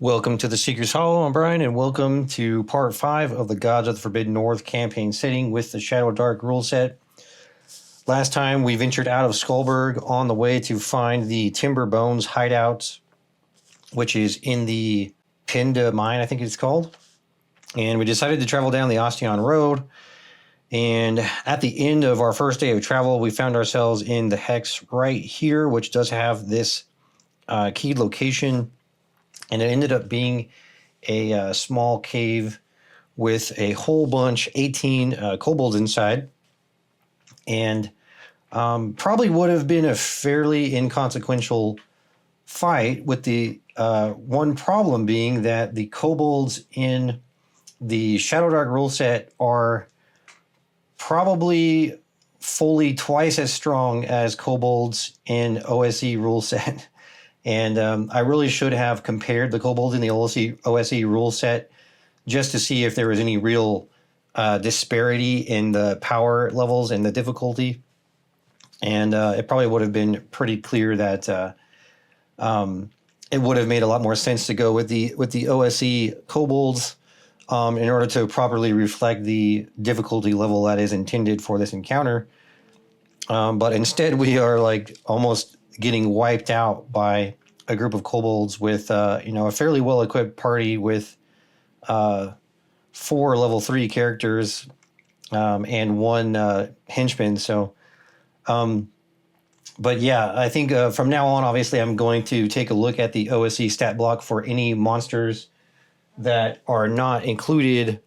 Welcome to the Seeker's Hollow. I'm Brian, and welcome to part 5 of the Gods of the Forbidden North campaign setting with the ShadowDark rule set. Last time we ventured out of Skullberg on the way to find the Timber Bones hideout, which is in the Pinda mine, I think it's called. And we decided to travel down the Osteon Road. And at the end of our first day of travel, we found ourselves in the Hex right here, which does have this keyed location. And it ended up being a small cave with a whole bunch, 18 kobolds inside. And probably would have been a fairly inconsequential fight, with the one problem being that the kobolds in the ShadowDark rule set are probably fully twice as strong as kobolds in OSE rule set. And I really should have compared the kobolds in the OSE rule set just to see if there was any real disparity in the power levels and the difficulty. And it probably would have been pretty clear that it would have made a lot more sense to go with the OSE kobolds in order to properly reflect the difficulty level that is intended for this encounter. But instead, we are like almost getting wiped out by a group of kobolds with, a fairly well-equipped party with 4 level 3 characters and 1 henchman. So, but yeah, I think from now on, obviously, I'm going to take a look at the OSE stat block for any monsters that are not included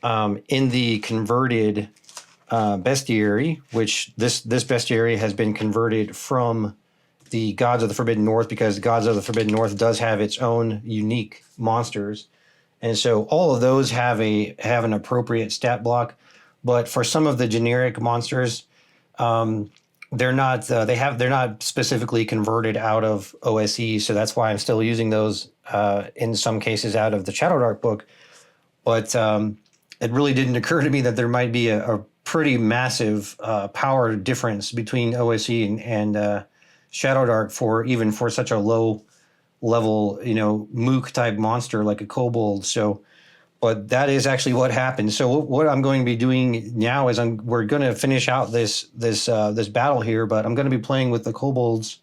in the converted bestiary, which this bestiary has been converted from the Gods of the Forbidden North, because Gods of the Forbidden North does have its own unique monsters. And so all of those have an appropriate stat block. But for some of the generic monsters, they're not specifically converted out of OSE. So that's why I'm still using those in some cases out of the ShadowDark book. But it really didn't occur to me that there might be a pretty massive power difference between OSE and ShadowDark for such a low level, mook type monster like a kobold. So, but that is actually what happened. So what I'm going to be doing now is we're going to finish out this battle here, but I'm going to be playing with the kobolds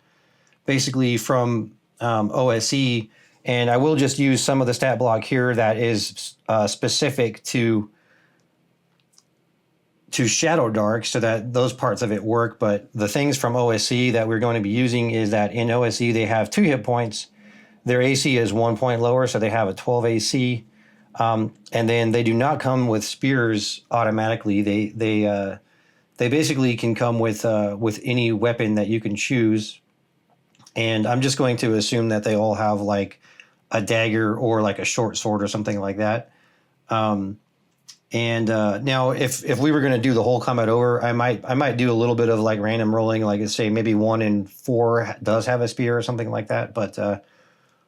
basically from OSE, and I will just use some of the stat block here that is specific to ShadowDark, so that those parts of it work. But the things from OSE that we're going to be using is that in OSE they have 2 hit points. Their AC is 1 point lower, so they have a 12 AC. And then they do not come with spears automatically. They basically can come with any weapon that you can choose. And I'm just going to assume that they all have like a dagger or like a short sword or something like that. And now, if we were going to do the whole combat over, I might do a little bit of like random rolling, like say maybe 1 in 4 does have a spear or something like that. But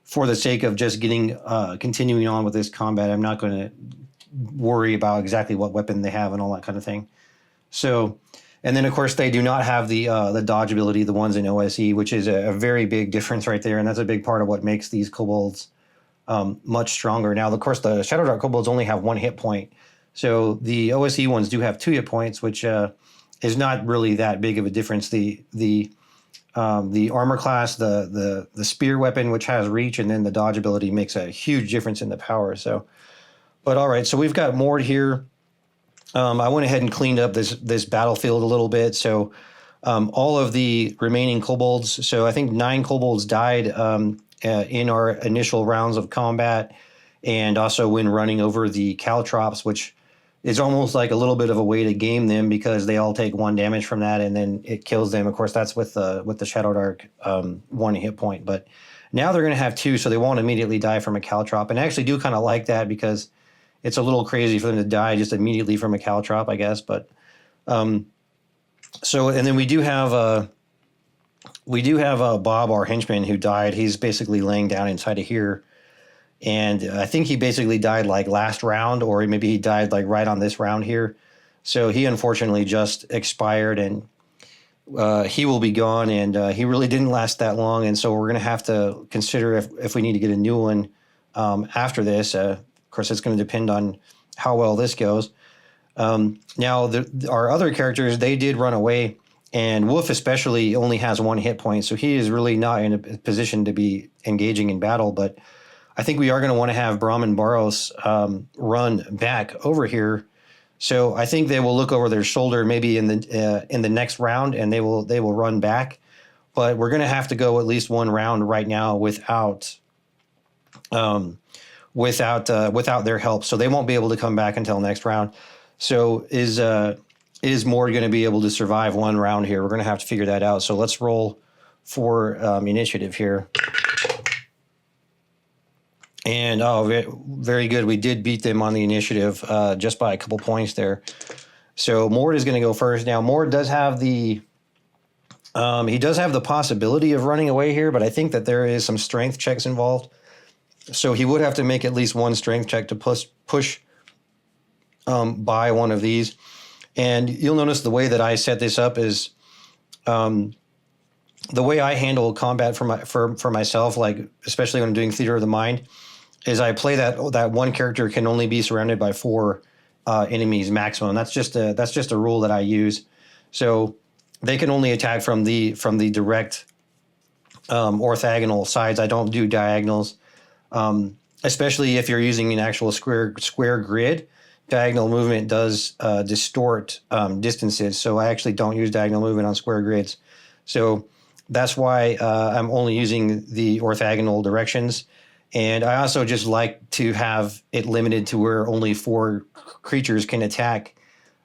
for the sake of just continuing on with this combat, I'm not going to worry about exactly what weapon they have and all that kind of thing. So, and then of course they do not have the dodge ability, the ones in OSE, which is a very big difference right there, and that's a big part of what makes these kobolds much stronger. Now, of course, the ShadowDark kobolds only have 1 hit point. So the OSE ones do have 2 hit points, which is not really that big of a difference. The armor class, the spear weapon, which has reach, and then the dodge ability makes a huge difference in the power. So, but all right, so we've got Mord here. I went ahead and cleaned up this battlefield a little bit. So all of the remaining kobolds, so I think 9 kobolds died in our initial rounds of combat, and also when running over the caltrops, which is almost like a little bit of a way to game them, because they all take 1 damage from that and then it kills them. Of course, that's with the ShadowDark 1 hit point. But now they're going to have 2, so they won't immediately die from a caltrop. And I actually do kind of like that, because it's a little crazy for them to die just immediately from a caltrop, I guess. But so, and then we do have Bob, our henchman, who died. He's basically laying down inside of here. And I think he basically died like last round, or maybe he died like right on this round here. So he unfortunately just expired, and he will be gone, and he really didn't last that long. And so we're going to have to consider if we need to get a new one after this. Of course, it's going to depend on how well this goes. Now, our other characters, they did run away, and Wolf especially only has 1 hit point, so he is really not in a position to be engaging in battle. But I think we are going to want to have Brahm and Baros run back over here. So I think they will look over their shoulder maybe in the next round, and they will run back. But we're going to have to go at least 1 round right now without their help. So they won't be able to come back until next round. So is Mord going to be able to survive 1 round here? We're going to have to figure that out. So let's roll for initiative here. And very good. We did beat them on the initiative just by a couple points there. So Mord is going to go first. Now Mord does have the possibility of running away here, but I think that there is some strength checks involved. So he would have to make at least 1 strength check to push by one of these. And you'll notice the way that I set this up is the way I handle combat for myself, like especially when I'm doing Theater of the Mind, is I play that 1 character can only be surrounded by 4 enemies maximum. That's just a rule that I use. So they can only attack from the direct orthogonal sides. I don't do diagonals, especially if you're using an actual square grid. Diagonal movement does distort distances, so I actually don't use diagonal movement on square grids. So that's why I'm only using the orthogonal directions. And I also just like to have it limited to where only 4 creatures can attack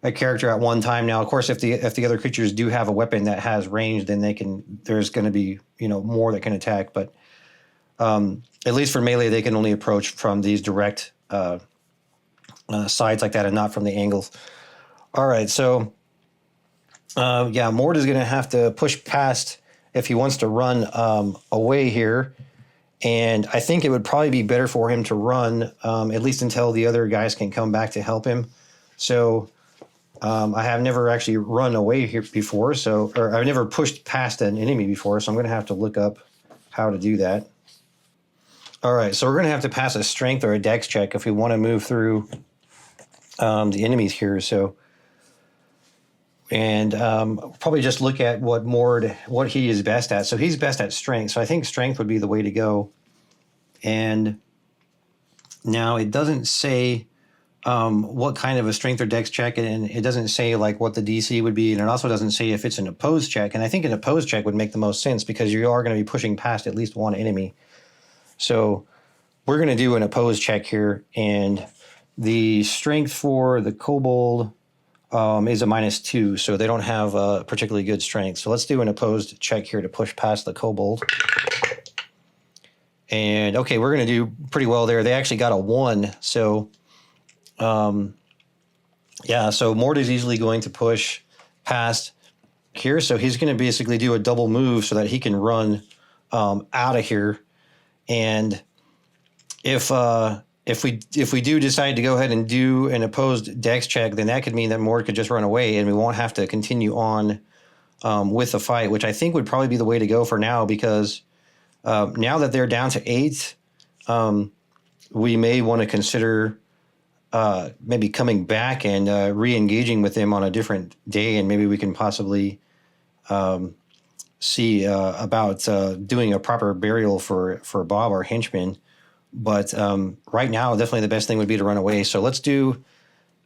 a character at one time. Now, of course, if the other creatures do have a weapon that has range, then there's going to be more that can attack. But at least for melee, they can only approach from these direct sides like that and not from the angles. All right, so Mord is going to have to push past if he wants to run away here. And I think it would probably be better for him to run at least until the other guys can come back to help him. So I have never actually run away here before, or I've never pushed past an enemy before, so I'm going to have to look up how to do that. All right, so we're going to have to pass a strength or a dex check if we want to move through the enemies here. So, and probably just look at what he is best at. So he's best at strength. So I think strength would be the way to go. And now it doesn't say what kind of a strength or dex check, and it doesn't say like what the DC would be, and it also doesn't say if it's an opposed check. And I think an opposed check would make the most sense because you are going to be pushing past at least 1 enemy. So we're going to do an opposed check here, and the strength for the kobold is a -2, so they don't have a particularly good strength. So let's do an opposed check here to push past the kobold. And okay, we're going to do pretty well there. They actually got a 1, so so Mord is easily going to push past here. So he's going to basically do a double move so that he can run out of here. And if we do decide to go ahead and do an opposed dex check, then that could mean that Mord could just run away and we won't have to continue on with the fight, which I think would probably be the way to go for now, because now that they're down to 8, we may want to consider maybe coming back and re-engaging with them on a different day, and maybe we can possibly see about doing a proper burial for Bob, our henchman. But right now, definitely the best thing would be to run away. So let's do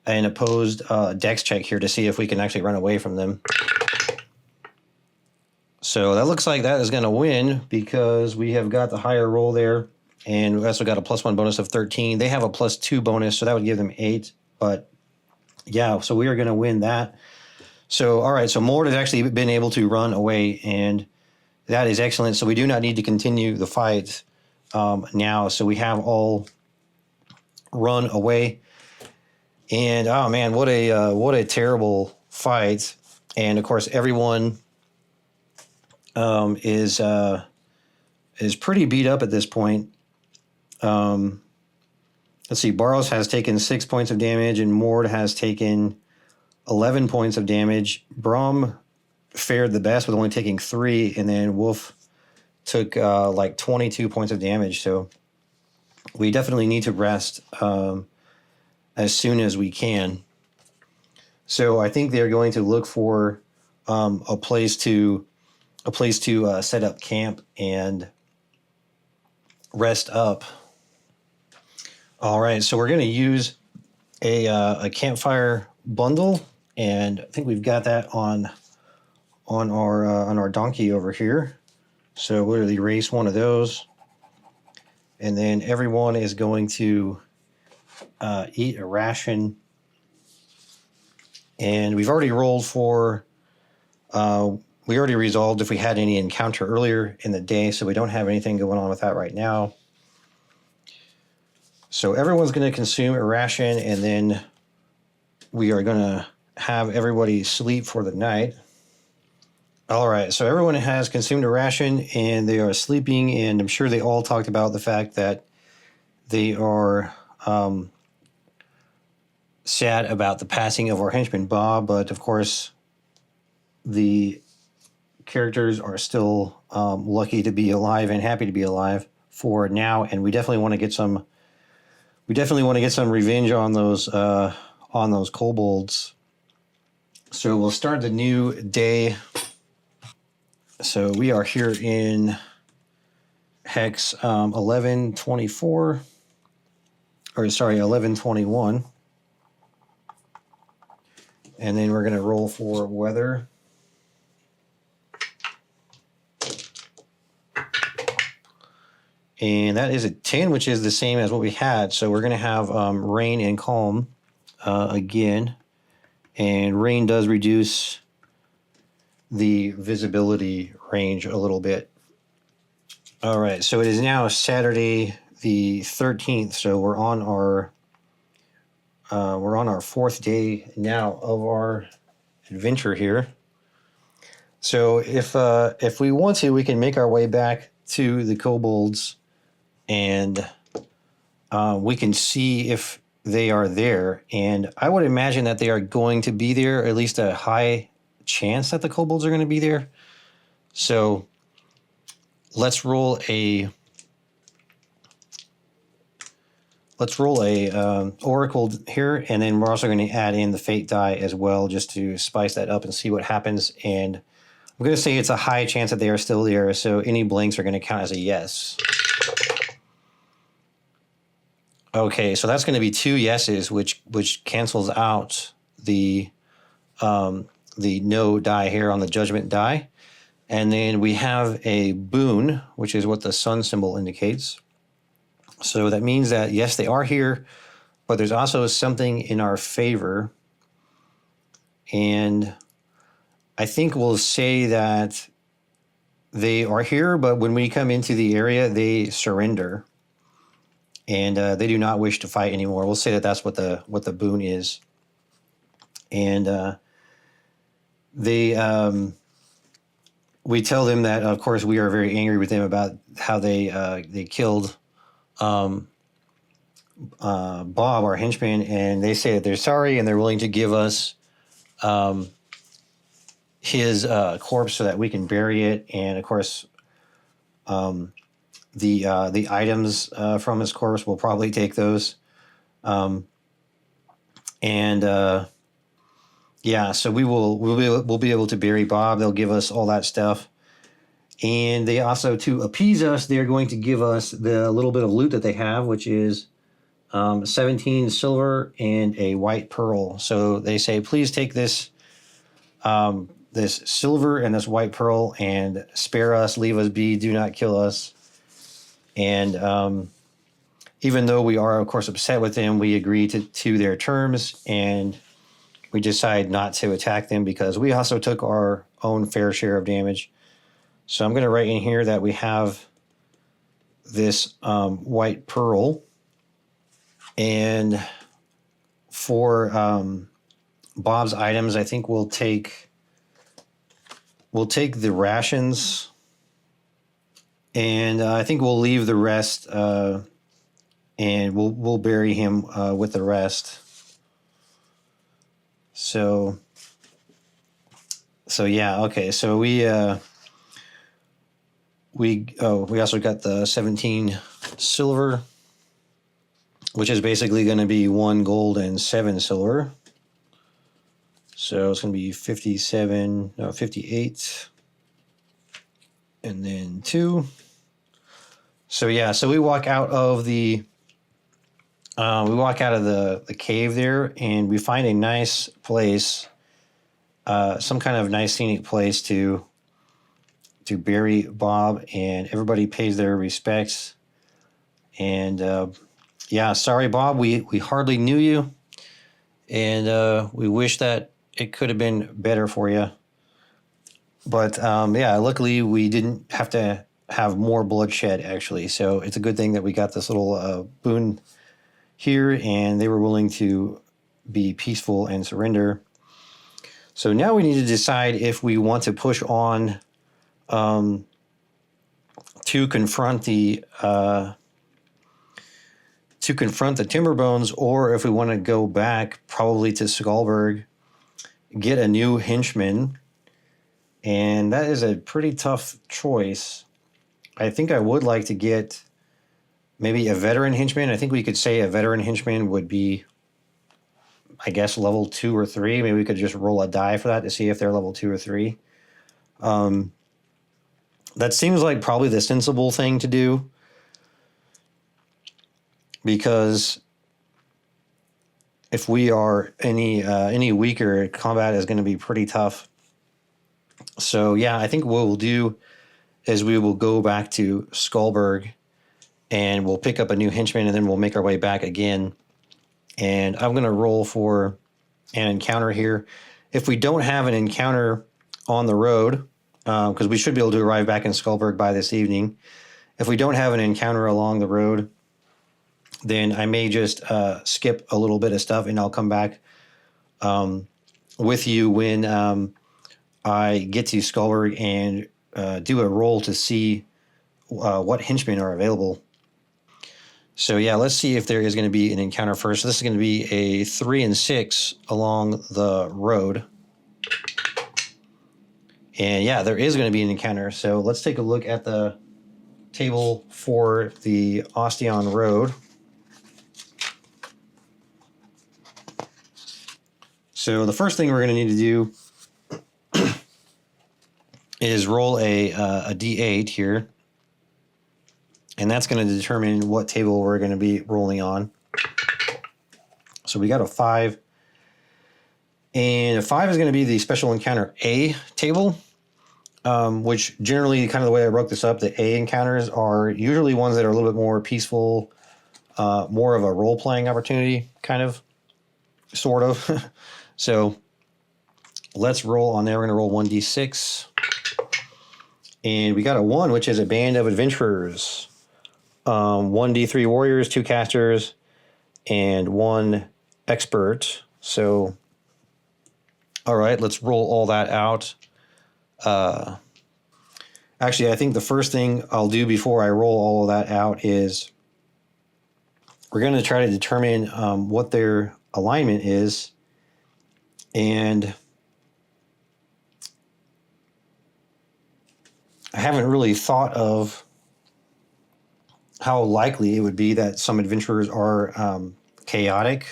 an opposed dex check here to see if we can actually run away from them. So that looks like that is going to win because we have got the higher roll there. And we also got a +1 bonus of 13. They have a +2 bonus, so that would give them 8. But yeah, so we are going to win that. So, all right, so Mord has actually been able to run away, and that is excellent. So we do not need to continue the fight now. So we have all run away. And, oh, man, what a terrible fight. And, of course, everyone is pretty beat up at this point. Let's see, Baros has taken 6 points of damage, and Mord has taken 11 points of damage. Brahm fared the best with only taking 3, and then Wolf took like 22 points of damage. So we definitely need to rest as soon as we can. So I think they're going to look for a place to set up camp and rest up. All right, so we're going to use a campfire bundle, and I think we've got that on our donkey over here. So we'll erase one of those, and then everyone is going to eat a ration. And we've already rolled for. We already resolved if we had any encounter earlier in the day, so we don't have anything going on with that right now. So everyone's going to consume a ration, and then we are going to have everybody sleep for the night. All right, so everyone has consumed a ration, and they are sleeping, and I'm sure they all talked about the fact that they are sad about the passing of our henchman Bob, but of course the characters are still lucky to be alive and happy to be alive for now, and we definitely want to get some revenge on those kobolds. So we'll start the new day. So we are here in hex 1124, or sorry, 1121. And then we're going to roll for weather. And that is a 10, which is the same as what we had. So we're going to have rain and calm again. And rain does reduce the visibility range a little bit. All right, so it is now Saturday the 13th. So we're on our fourth day now of our adventure here. So if we want to, we can make our way back to the kobolds, and we can see if they are there. And I would imagine that they are going to be there, at least a high chance that the kobolds are going to be there. So let's roll a oracle here, and then we're also going to add in the fate die as well, just to spice that up and see what happens. And I'm going to say it's a high chance that they are still there, so any blanks are going to count as a yes. Okay, so that's going to be 2 yeses, which cancels out the no die here on the judgment die. And then we have a boon, which is what the sun symbol indicates. So that means that, yes, they are here, but there's also something in our favor. And I think we'll say that they are here, but when we come into the area, they surrender. And they do not wish to fight anymore. We'll say that that's what the boon is. And we tell them that, of course, we are very angry with them about how they killed Bob, our henchman, and they say that they're sorry and they're willing to give us his corpse so that we can bury it. And of course, the items from his corpse, we'll probably take those. Yeah, so we'll be able to bury Bob. They'll give us all that stuff. And they also, to appease us, they're going to give us the little bit of loot that they have, which is 17 silver and a white pearl. So they say, please take this this silver and this white pearl and spare us, leave us be, do not kill us. And even though we are, of course, upset with them, we agree to their terms, and we decide not to attack them because we also took our own fair share of damage. So I'm going to write in here that we have this white pearl. And for Bob's items, I think we'll take the rations, and I think we'll leave the rest, and we'll bury him with the rest. So yeah, okay. So we also got the 17 silver. which is basically going to be 1 gold and 7 silver. So it's going to be 57, no, 58, and then 2. So yeah, so we walk out of the the cave there, and we find a nice place, some kind of nice scenic place to bury Bob, and everybody pays their respects. And yeah, sorry, Bob, we hardly knew you, and we wish that it could have been better for you. But yeah, luckily we didn't have to have more bloodshed, actually. So it's a good thing that we got this little boon here, and they were willing to be peaceful and surrender. So now we need to decide if we want to push on to confront the Timberbones, or if we want to go back probably to Skullberg, get a new henchman. And that is a pretty tough choice. I think I would like to get maybe a veteran henchman. I think we could say a veteran henchman would be, I guess, level 2 or 3. Maybe we could just roll a die for that to see if they're level 2 or 3. That seems like probably the sensible thing to do, because if we are any weaker, combat is going to be pretty tough. So yeah, I think what we'll do is we will go back to Skullberg, and we'll pick up a new henchman, and then we'll make our way back again. And I'm going to roll for an encounter here. If we don't have an encounter on the road, because we should be able to arrive back in Skullberg by this evening. If we don't have an encounter along the road, then I may just skip a little bit of stuff, and I'll come back with you when I get to Skullberg and do a roll to see what henchmen are available. So yeah, let's see if there is going to be an encounter first. This is going to be a 3 and 6 along the road. And yeah, there is going to be an encounter. So let's take a look at the table for the Ostion Road. So the first thing we're going to need to do is roll a D8 here. And that's going to determine what table we're going to be rolling on. So we got a 5. And a 5 is going to be the special encounter A table, which generally, kind of the way I broke this up, the A encounters are usually ones that are a little bit more peaceful, more of a role-playing opportunity, kind of, sort of. So let's roll on there. We're going to roll 1d6. And we got a 1, which is a band of adventurers. 1d3 warriors, 2 casters, and 1 expert. So, all right, let's roll all that out. Actually, I think the first thing I'll do before I roll all of that out is we're going to try to determine what their alignment is. And I haven't really thought of how likely it would be that some adventurers are chaotic.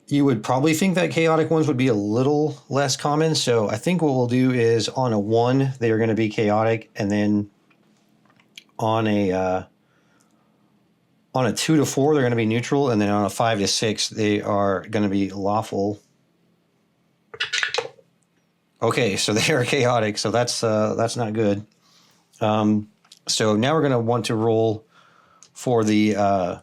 You would probably think that chaotic ones would be a little less common. So I think what we'll do is on a 1, they are going to be chaotic. And then on a 2 to 4, they're going to be neutral. And then on a 5 to 6, they are going to be lawful. Okay, so they are chaotic. So that's not good. So now we're going to want to roll for the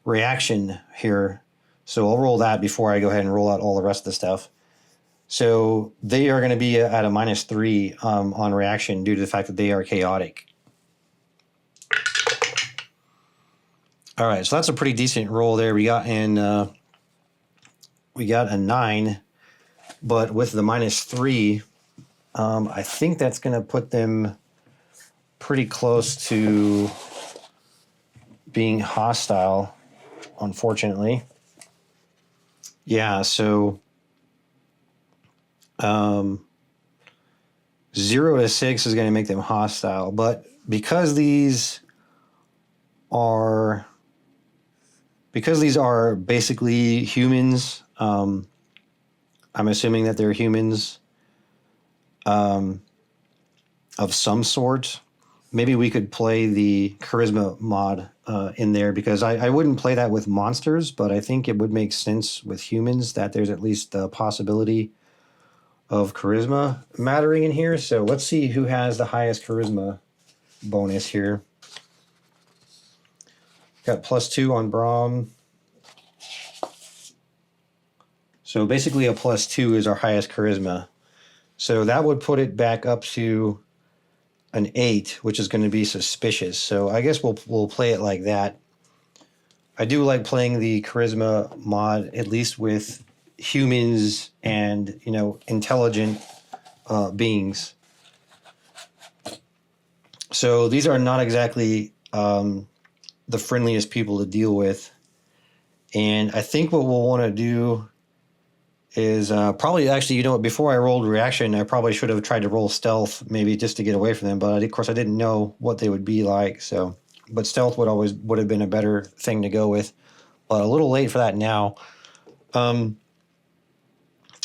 reaction here. So I'll roll that before I go ahead and roll out all the rest of the stuff. So they are going to be at a -3 on reaction due to the fact that they are chaotic. All right, so that's a pretty decent roll there. We got a 9, but with the -3, I think that's going to put them pretty close to being hostile, unfortunately. Yeah, so 0 to 6 is going to make them hostile, but because these are basically humans, I'm assuming that they're humans of some sort. Maybe we could play the charisma mod in there, because I wouldn't play that with monsters, but I think it would make sense with humans that there's at least the possibility of charisma mattering in here. So let's see who has the highest charisma bonus here. Got +2 on Brahm. So basically a +2 is our highest charisma. So that would put it back up to an 8, which is going to be suspicious. So I guess we'll play it like that. I do like playing the charisma mod, at least with humans and, you know, intelligent beings. So these are not exactly the friendliest people to deal with. And I think what we'll want to do is probably, actually, you know what, before I rolled reaction, I probably should have tried to roll stealth, maybe just to get away from them. But of course I didn't know what they would be like. So, but stealth would have been a better thing to go with. But a little late for that now.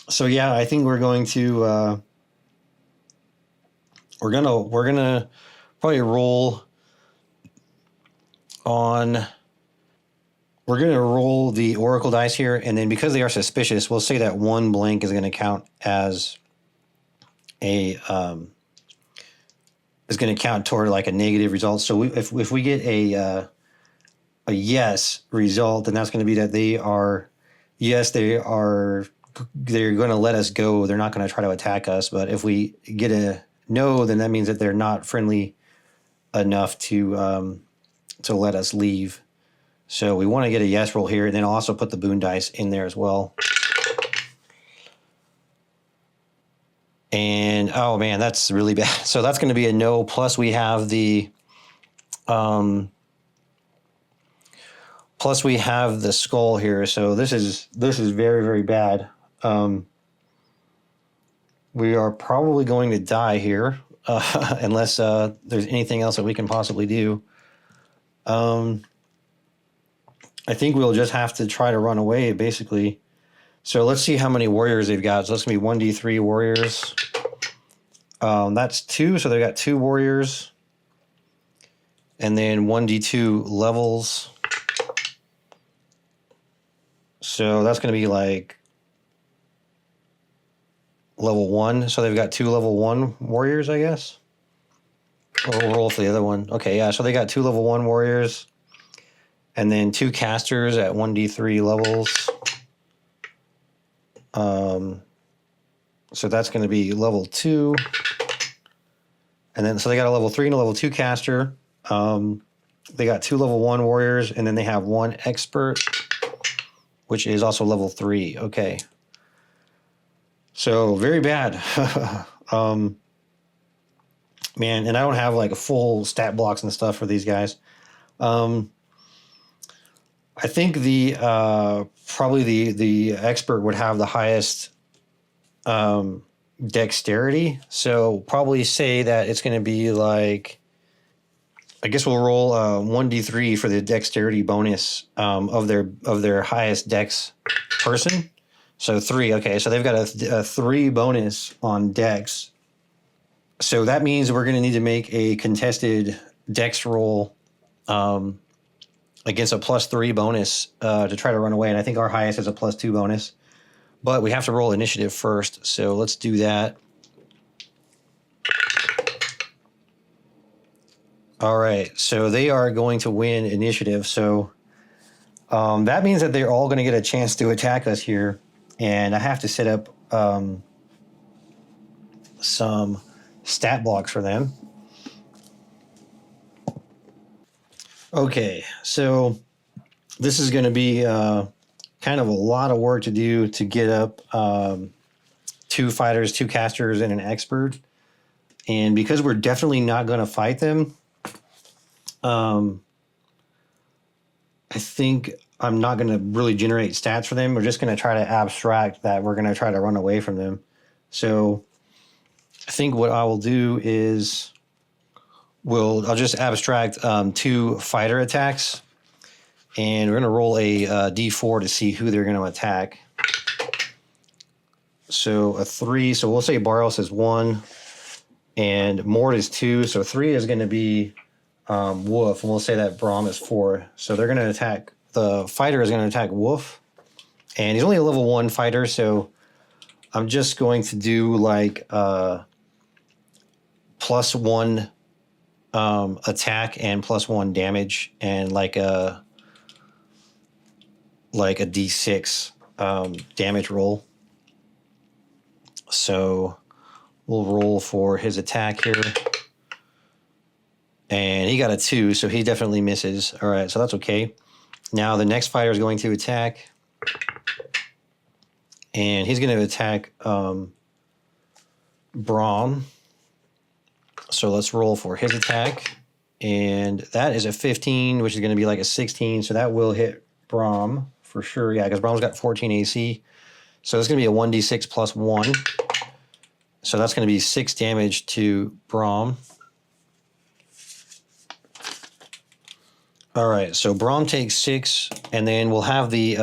So yeah, I think we're going to we're gonna probably roll on. We're going to roll the Oracle dice here, and then because they are suspicious, we'll say that one blank is going to count as a is going to count toward like a negative result. So if we get a yes result, then that's going to be that they're going to let us go. They're not going to try to attack us. But if we get a no, then that means that they're not friendly enough to let us leave. So we want to get a yes roll here, and then I'll also put the boon dice in there as well. And, oh man, that's really bad. So that's going to be a no, plus we have the skull here. So this is very, very bad. We are probably going to die here, unless there's anything else that we can possibly do. I think we'll just have to try to run away, basically. So let's see how many warriors they've got. So that's going to be 1d3 warriors. That's 2, so they've got 2 warriors. And then 1d2 levels. So that's going to be like level 1. So they've got 2 level 1 warriors, I guess. Or we'll roll for the other one. Okay, yeah, so they got 2 level 1 warriors. And then 2 casters at 1d3 levels. So that's going to be level 2. And then, so they got a level 3 and a level 2 caster. They got 2 level 1 warriors, and then they have 1 expert, which is also level 3. Okay. So very bad. Man, and I don't have like a full stat blocks and stuff for these guys. I think probably the expert would have the highest dexterity. So probably say that it's going to be like, I guess we'll roll 1d3 for the dexterity bonus of their highest dex person. So 3. Okay, so they've got a 3 bonus on dex. So that means we're going to need to make a contested dex roll against a +3 bonus to try to run away. And I think our highest is a +2 bonus. But we have to roll initiative first. So let's do that. All right. So they are going to win initiative. So that means that they're all going to get a chance to attack us here. And I have to set up some stat blocks for them. Okay, so this is going to be kind of a lot of work to do to get up 2 fighters, 2 casters, and an expert. And because we're definitely not going to fight them, I think I'm not going to really generate stats for them. We're just going to try to abstract that we're going to try to run away from them. So I think what I will do is I'll just abstract 2 fighter attacks, and we're going to roll a d4 to see who they're going to attack. So a 3, so we'll say Barros is 1, and Mort is 2, so 3 is going to be Wolf, and we'll say that Braum is 4. So they're going to attack, the fighter is going to attack Wolf, and he's only a level 1 fighter, so I'm just going to do like +1 attack and +1 damage, and like a d6 damage roll. So we'll roll for his attack here, and he got a 2, so he definitely misses. All right, so that's okay. Now the next fighter is going to attack, and he's going to attack Braum. So let's roll for his attack, and that is a 15, which is going to be like a 16, so that will hit Braum for sure. Yeah, because Braum's got 14 AC. So it's going to be a 1d6 plus 1. So that's going to be 6 damage to Braum. All right, so Braum takes 6, and then we'll have the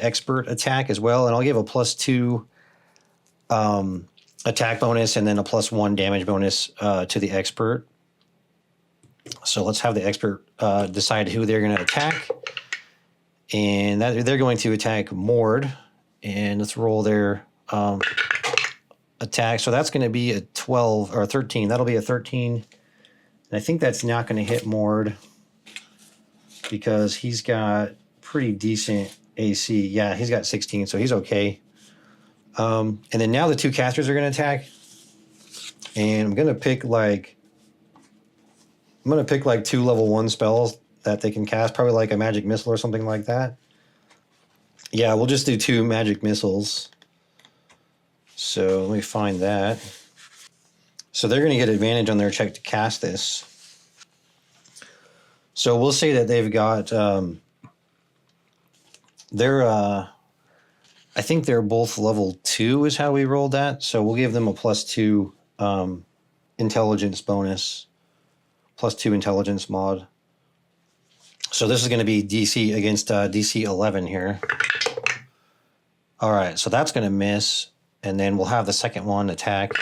expert attack as well, and I'll give a +2 attack bonus and then a +1 damage bonus to the expert. So let's have the expert decide who they're going to attack, and they're going to attack Mord, and let's roll their attack. So that's going to be a 12 or a 13. That'll be a 13, and I think that's not going to hit Mord because he's got pretty decent AC. Yeah, he's got 16, so he's okay. And then now the 2 casters are going to attack, and I'm going to pick like 2 level 1 spells that they can cast, probably like a magic missile or something like that. Yeah, we'll just do 2 magic missiles. So let me find that. So they're going to get advantage on their check to cast this. So we'll say that they've got I think they're both level 2 is how we rolled that. So we'll give them a +2 intelligence bonus, +2 intelligence mod. So this is going to be DC against DC 11 here. All right, so that's going to miss. And then we'll have the second one attack.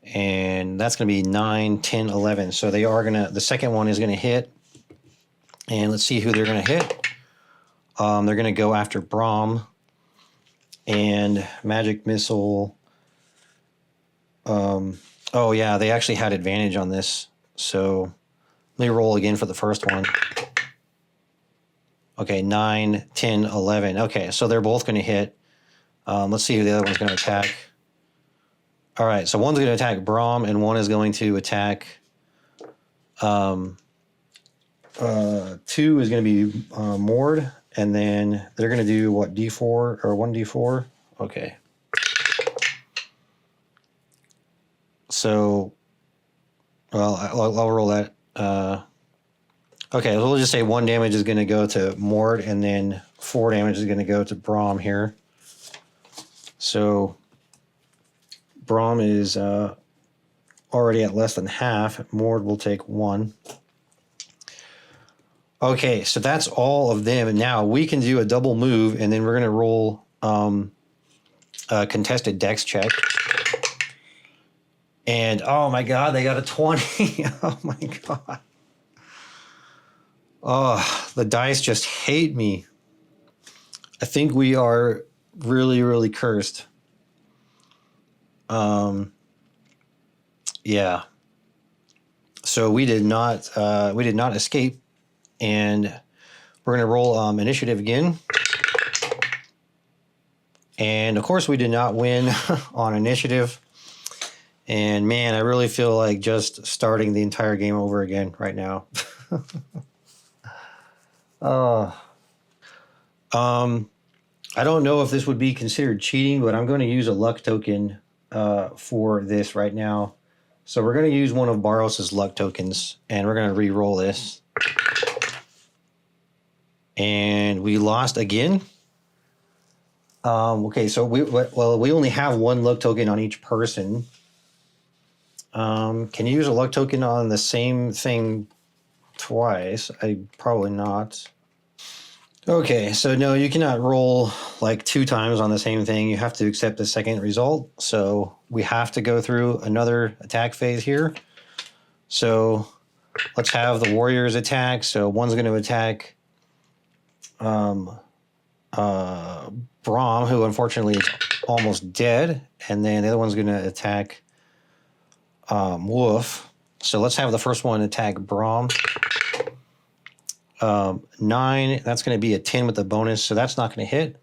And that's going to be 9, 10, 11. So they are going to, the second one is going to hit. And let's see who they're going to hit. They're going to go after Braum, and magic missile. Oh yeah, they actually had advantage on this. So let me roll again for the first one. Okay, 9, 10, 11. Okay, so they're both going to hit. Let's see who the other one's going to attack. All right, so one's going to attack Braum, and one is going to attack. 2 is going to be Mord. And then they're going to do, what, D4 or 1D4? Okay. So, well, I'll roll that. Okay, so we'll just say 1 damage is going to go to Mord, and then 4 damage is going to go to Braum here. So, Braum is already at less than half. Mord will take 1. Okay, so that's all of them. And now we can do a double move, and then we're going to roll a contested dex check. And, oh, my God, they got a 20. Oh, my God. Oh, the dice just hate me. I think we are really, really cursed. Yeah. So we did not escape. And we're going to roll initiative again. And, of course, we did not win on initiative. And, man, I really feel like just starting the entire game over again right now. I don't know if this would be considered cheating, but I'm going to use a luck token for this right now. So we're going to use one of Barros's luck tokens, and we're going to re-roll this. And we lost again. Okay, so we only have 1 luck token on each person. Can you use a luck token on the same thing twice? Probably not. Okay, so no, you cannot roll like 2 times on the same thing. You have to accept the second result. So we have to go through another attack phase here. So let's have the warriors attack. So one's going to attack Braum, who unfortunately is almost dead. And then the other one's going to attack Wolf. So let's have the first one attack Braum. 9, that's going to be a 10 with the bonus, so that's not going to hit.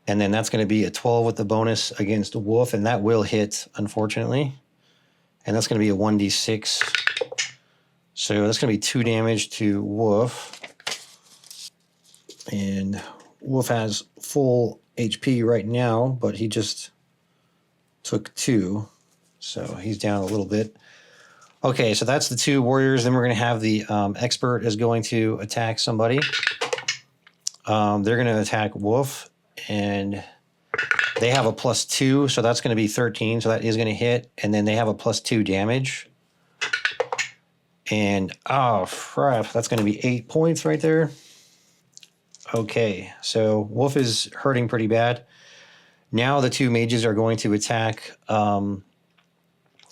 And then that's going to be a 12 with the bonus against Wolf, and that will hit, unfortunately. And that's going to be a 1d6. So that's going to be 2 damage to Wolf. And Wolf has full HP right now, but he just took 2. So he's down a little bit. Okay, so that's the 2 warriors. Then we're going to have the expert is going to attack somebody. They're going to attack Wolf, and they have a +2, so that's going to be 13. So that is going to hit, and then they have a +2 damage. And oh crap, that's going to be 8 points right there. Okay, so Wolf is hurting pretty bad. Now the 2 mages are going to attack.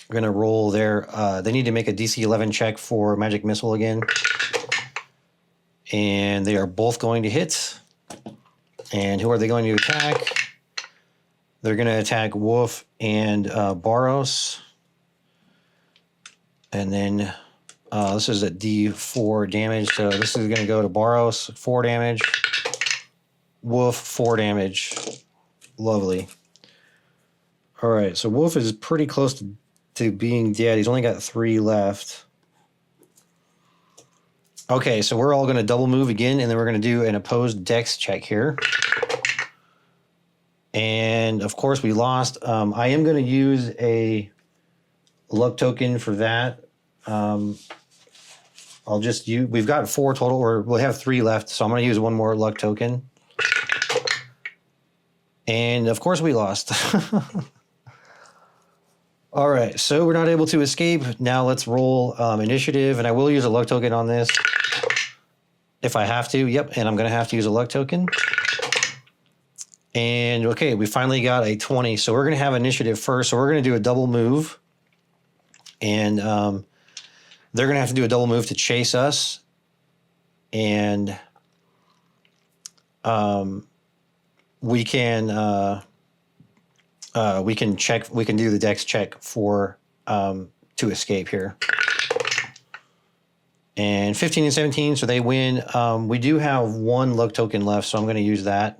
We're going to roll their, they need to make a DC 11 check for Magic Missile again. And they are both going to hit. And who are they going to attack? They're going to attack Wolf and Boros. And then this is a D4 damage. So this is going to go to Boros, 4 damage. Wolf, 4 damage. Lovely. All right, so Wolf is pretty close to being dead. He's only got 3 left. Okay, so we're all going to double move again, and then we're going to do an opposed dex check here. And of course we lost. I am going to use a luck token for that. I'll just use, we've got 4 total, or we'll have 3 left, so I'm going to use 1 more luck token. And of course we lost. All right, so we're not able to escape. Now let's roll initiative, and I will use a luck token on this if I have to. Yep, and I'm going to have to use a luck token. And okay, we finally got a 20, so we're going to have initiative first. So we're going to do a double move, and they're going to have to do a double move to chase us. And we can check. We can do the dex check for to escape here. And 15 and 17, so they win. We do have 1 luck token left, so I'm going to use that.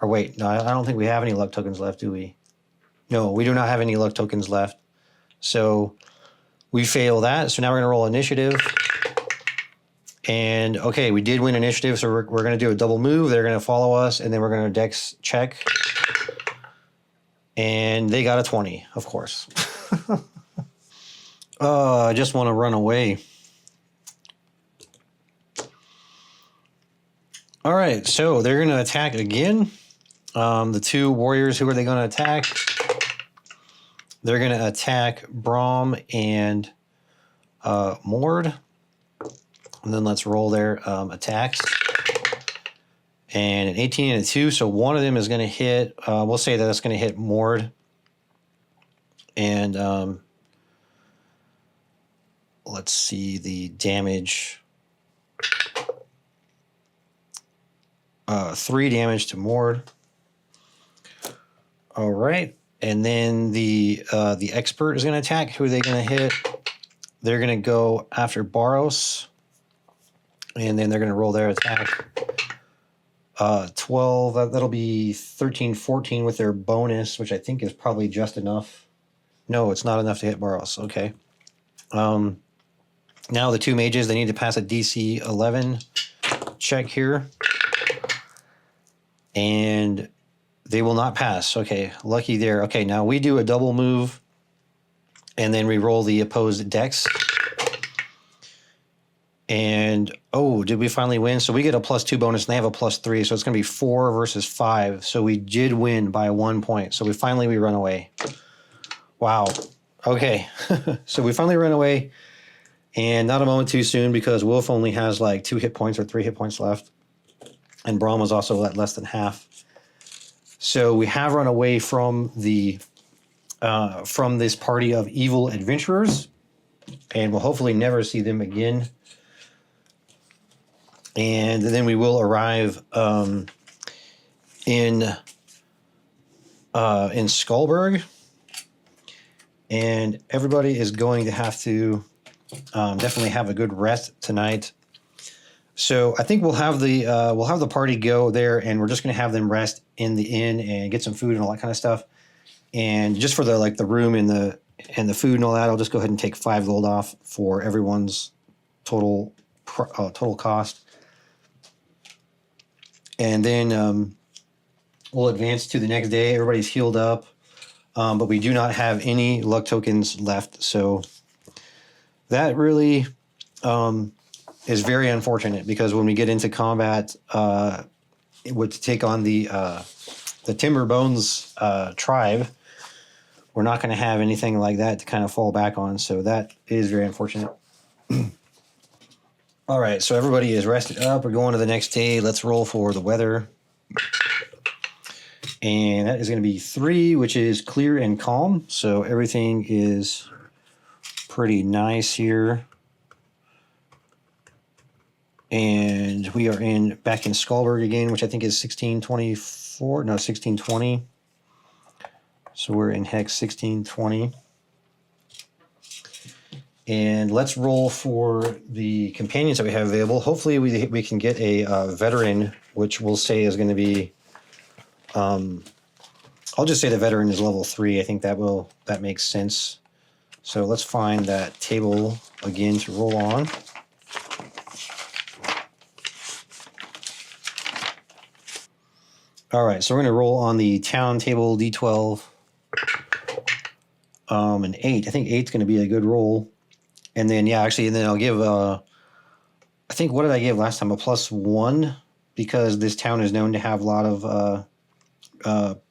Or wait, no, I don't think we have any luck tokens left, do we? No, we do not have any luck tokens left. So we fail that. So now we're going to roll initiative. And okay, we did win initiative, so we're going to do a double move. They're going to follow us, and then we're going to dex check. And they got a 20, of course. I just want to run away. All right, so they're going to attack again. The 2 warriors, who are they going to attack? They're going to attack Braum and Mord. And then let's roll their attacks. And an 18 and a 2, so one of them is going to hit. We'll say that it's going to hit Mord. And let's see the damage. 3 damage to Mord. All right, and then the expert is going to attack. Who are they going to hit? They're going to go after Boros, and then they're going to roll their attack. 12. That'll be 13, 14 with their bonus, which I think is probably just enough. No, it's not enough to hit Boros. Okay. Now the 2 mages, they need to pass a DC 11 check here. And they will not pass. Okay, lucky there. Okay, now we do a double move, and then we roll the opposed dex. And, oh, did we finally win? So we get a +2 bonus, and they have a +3, so it's going to be 4 versus 5. So we did win by 1 point. So we run away. Wow. Okay, so we finally ran away, and not a moment too soon because Wolf only has like 2 hit points or 3 hit points left, and Braum was also at less than half. So we have run away from the from this party of evil adventurers, and we'll hopefully never see them again. And then we will arrive in Skullberg, and everybody is going to have to definitely have a good rest tonight. So I think we'll have the party go there, and we're just going to have them rest in the inn and get some food and all that kind of stuff. And just for the room and the food and all that, I'll just go ahead and take 5 gold off for everyone's total cost. And then we'll advance to the next day. Everybody's healed up, but we do not have any luck tokens left. So that really is very unfortunate, because when we get into combat, it would take on the Timber Bones tribe, we're not going to have anything like that to kind of fall back on. So that is very unfortunate. All right, so everybody is rested up. We're going to the next day. Let's roll for the weather. And that is going to be 3, which is clear and calm. So everything is pretty nice here. And we are back in Skullberg again, which I think is 1624. No, 1620. So we're in hex 1620. And let's roll for the companions that we have available. Hopefully we can get a veteran, which we'll say is going to be... I'll just say the veteran is level 3. I think that makes sense. So let's find that table again to roll on. All right, so we're going to roll on the town table D12. An 8. I think 8's going to be a good roll. And then, yeah, actually, and then I'll give, I think, what did I give last time? A +1, because this town is known to have a lot of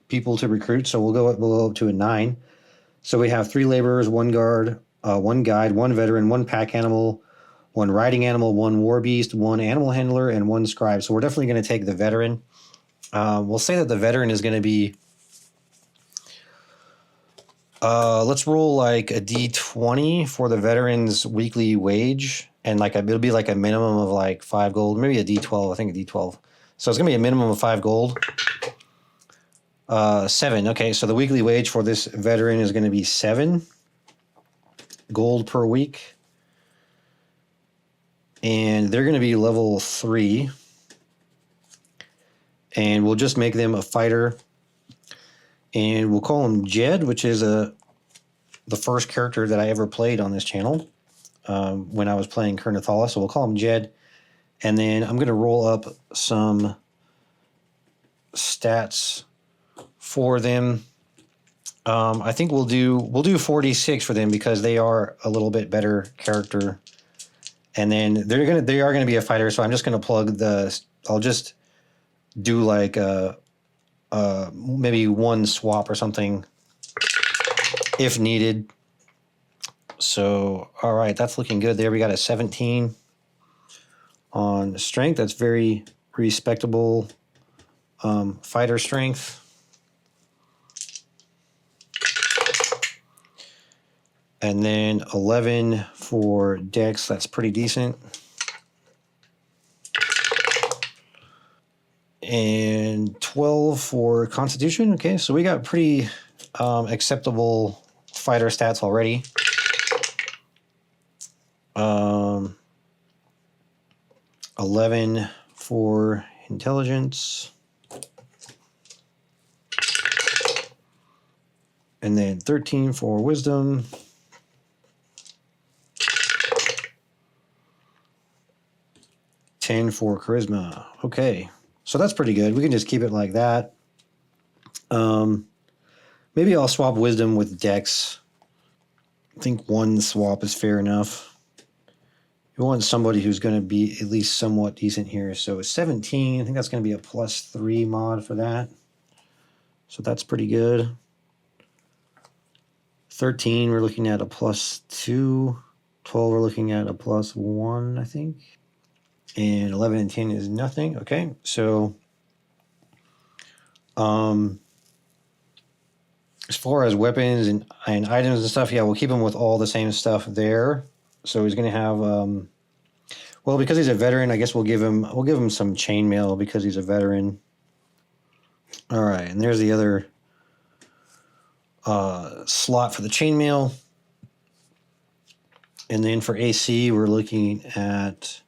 people to recruit. So we'll go up to a 9. So we have 3 laborers, 1 guard, 1 guide, 1 veteran, 1 pack animal, 1 riding animal, 1 war beast, 1 animal handler, and 1 scribe. So we're definitely going to take the veteran. We'll say that the veteran is going to be... let's roll like a D20 for the veteran's weekly wage, and it'll be like a minimum of like 5 gold, maybe a D12. I think a D12. So it's gonna be a minimum of 5 gold. 7. Okay, so the weekly wage for this veteran is going to be 7 gold per week, and they're going to be level 3. And we'll just make them a fighter. And we'll call him Jed, which is the first character that I ever played on this channel when I was playing Kernathala. So we'll call him Jed. And then I'm going to roll up some stats for them. I think we'll do 46 for them because they are a little bit better character. And then they are gonna be a fighter. So I'm just gonna plug I'll just do like maybe 1 swap or something if needed. So, all right, that's looking good there. We got a 17 on strength. That's very respectable fighter strength. And then 11 for dex. That's pretty decent. And 12 for constitution. Okay, so we got pretty acceptable fighter stats already. 11 for intelligence. And then 13 for wisdom. For charisma. Okay, so that's pretty good. We can just keep it like that. Maybe I'll swap wisdom with dex. I think 1 swap is fair enough. You want somebody who's going to be at least somewhat decent here. So 17, I think that's going to be a +3 mod for that. So that's pretty good. 13, we're looking at a +2. 12, we're looking at a +1, I think. And 11 and 10 is nothing. Okay, so as far as weapons and items and stuff, yeah, we'll keep him with all the same stuff there. So he's going to have, well, because he's a veteran, I guess we'll give him some chainmail because he's a veteran. All right, and there's the other slot for the chainmail. And then for AC, we're looking at,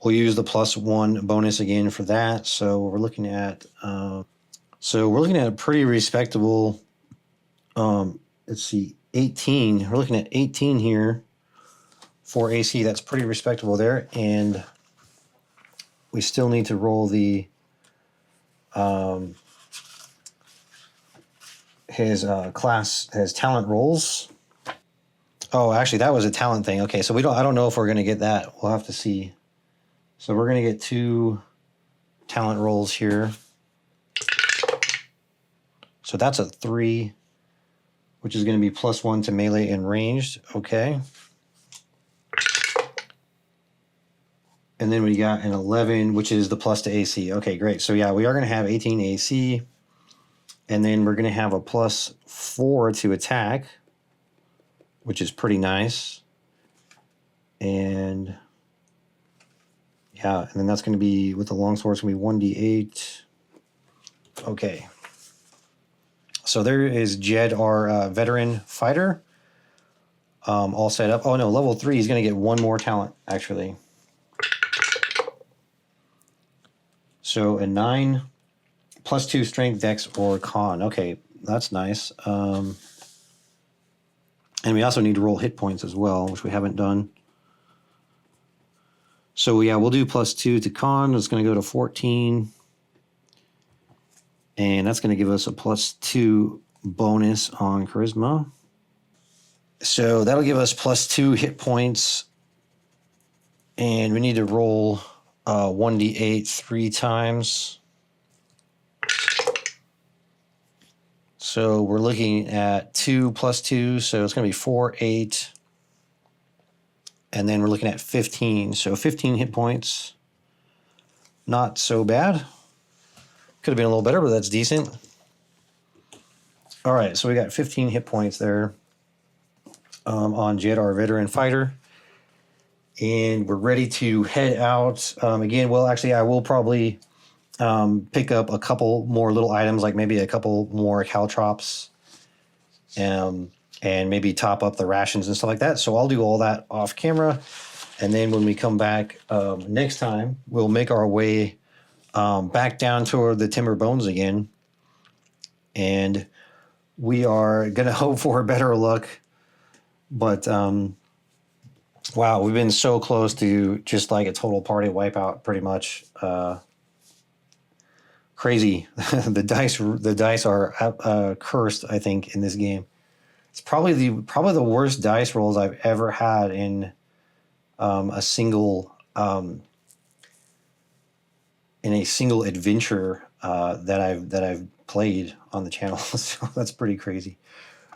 we'll use the +1 bonus again for that. So we're looking at, a pretty respectable, let's see, 18. We're looking at 18 here for AC. That's pretty respectable there. And we still need to roll the, his talent rolls. Oh, actually, that was a talent thing. Okay, so I don't know if we're going to get that. We'll have to see. So we're going to get 2 talent rolls here. So that's a 3, which is going to be +1 to melee and ranged. Okay. And then we got an 11, which is the plus to AC. Okay, great. So yeah, we are going to have 18 AC. And then we're going to have a +4 to attack, which is pretty nice. And yeah, and then that's going to be, with the longsword, it's going to be 1d8. Okay. So there is Jed, our veteran fighter, all set up. Oh no, level 3, he's going to get 1 more talent, actually. So a 9, +2 strength, dex, or con. Okay, that's nice. And we also need to roll hit points as well, which we haven't done. So yeah, we'll do +2 to con. It's going to go to 14. And that's going to give us a +2 bonus on charisma. So that'll give us +2 hit points. And we need to roll 1d8 3 times. So we're looking at 2 + 2. So it's going to be 4, 8. And then we're looking at 15. So 15 hit points. Not so bad. Could have been a little better, but that's decent. All right, so we got 15 hit points there on Jed, our veteran fighter. And we're ready to head out. Again, well, actually, I will probably pick up a couple more little items, like maybe a couple more caltrops, and maybe top up the rations and stuff like that. So I'll do all that off camera. And then when we come back next time, we'll make our way back down toward the Timber Bones again. And we are going to hope for better luck. But, wow, we've been so close to just like a total party wipeout, pretty much. Crazy. The dice are cursed, I think, in this game. It's probably the worst dice rolls I've ever had in a single adventure that I've played on the channel. So that's pretty crazy.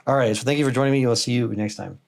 All right, so thank you for joining me. We'll see you next time.